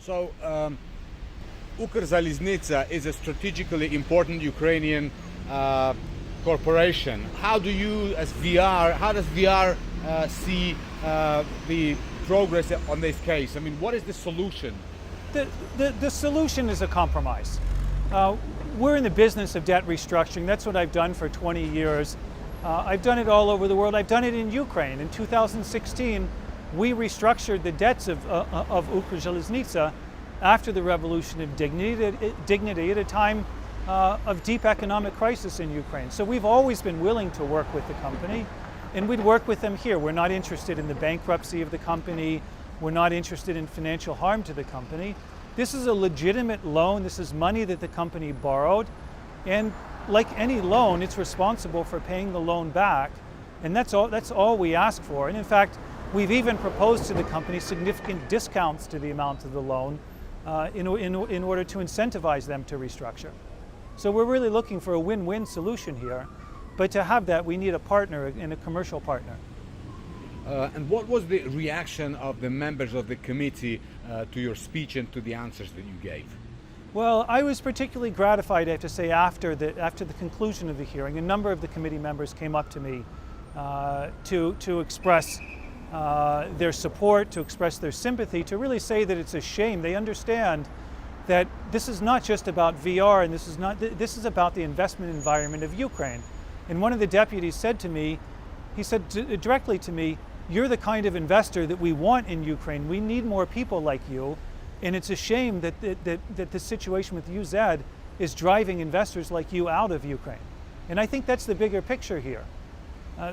So, Укрзалізниця is a strategically important Ukrainian corporation. How do you, as VR, how does VR see the progress on this case? I mean, what is the solution? The solution is a compromise. We're in the business of debt restructuring. That's what I've done for 20 years. I've done it all over the world. I've done it in Ukraine. In 2016, we restructured the debts of Ukrzaliznytsia after the Revolution of Dignity at a time of deep economic crisis in Ukraine. So we've always been willing to work with the company, and we'd work with them here. We're not interested in the bankruptcy of the company. We're not interested in financial harm to the company. This is a legitimate loan. This is money that the company borrowed. And like any loan, it's responsible for paying the loan back. And that's all we ask for. And in fact, we've even proposed to the company significant discounts to the amount of the loan in order to incentivize them to restructure. So we're really looking for a win-win solution here. But to have that, we need a partner and a commercial partner. And what was the reaction of the members of the committee to your speech and to the answers that you gave? Well, I was particularly gratified, I have to say, after the conclusion of the hearing. A number of the committee members came up to me to express their support, to express their sympathy, to really say that it's a shame. They understand that this is not just about VR, and this is about the investment environment of Ukraine. And one of the deputies said to me, he said directly to me, "You're the kind of investor that we want in Ukraine. We need more people like you. And it's a shame that the situation with UZ is driving investors like you out of Ukraine." And I think that's the bigger picture here.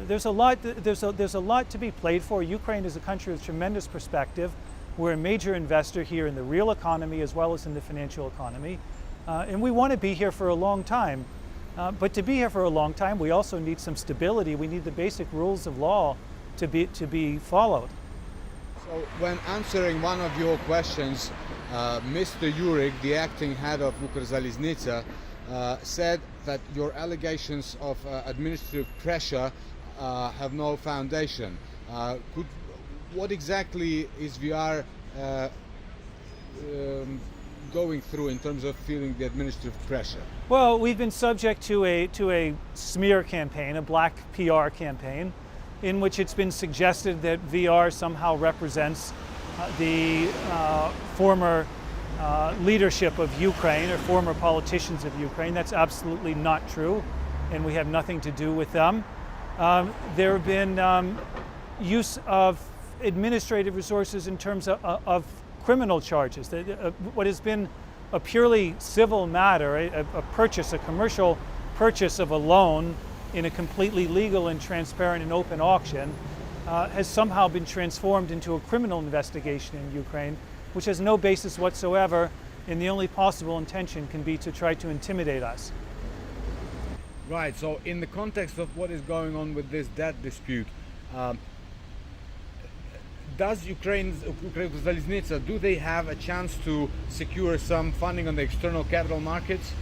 There's a lot to be played for. Ukraine is a country with tremendous perspective. We're a major investor here in the real economy as well as in the financial economy. And we want to be here for a long time. But to be here for a long time, we also need some stability. We need the basic rules of law to be followed. So when answering one of your questions, Mr. Jurik, the acting head of Ukrzaliznytsia, said that your allegations of administrative pressure have no foundation. What exactly is VR going through in terms of feeling the administrative pressure? Well, we've been subject to a smear campaign, a black PR campaign, in which it's been suggested that VR somehow represents the former leadership of Ukraine or former politicians of Ukraine. That's absolutely not true, and we have nothing to do with them. There have been use of administrative resources in terms of criminal charges. What has been a purely civil matter, a commercial purchase of a loan in a completely legal and transparent and open auction, has somehow been transformed into a criminal investigation in Ukraine, which has no basis whatsoever, and the only possible intention can be to try to intimidate us. Right, so in the context of what is going on with this debt dispute, does Укрзалізниця, do they have a chance to secure some funding on the external capital markets?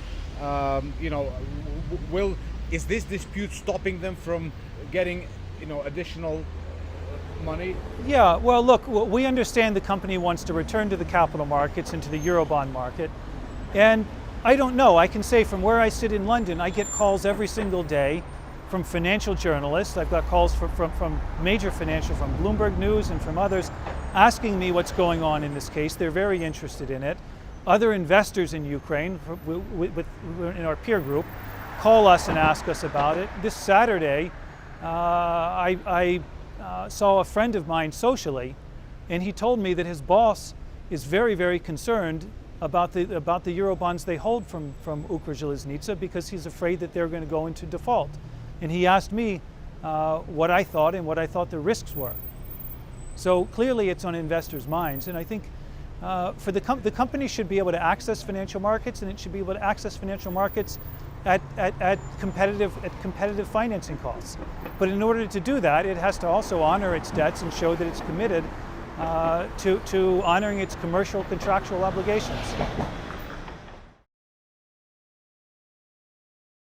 Is this dispute stopping them from getting, additional money? Yeah, well, look, we understand the company wants to return to the capital markets and to the Eurobond market. And I don't know, I can say from where I sit in London, I get calls every single day from financial journalists. I've got calls from major financial, from Bloomberg News and from others, asking me what's going on in this case. They're very interested in it. Other investors in Ukraine, in our peer group, call us and ask us about it. This Saturday, I saw a friend of mine socially, and he told me that his boss is very, very concerned about the Eurobonds they hold from Укrzaliznytsia because he's afraid that they're going to go into default. And he asked me what I thought and what I thought the risks were. So clearly it's on investors' minds, and I think for the company should be able to access financial markets, and it should be able to access financial markets at competitive financing costs. But in order to do that, it has to also honor its debts and show that it's committed to honoring its commercial contractual obligations.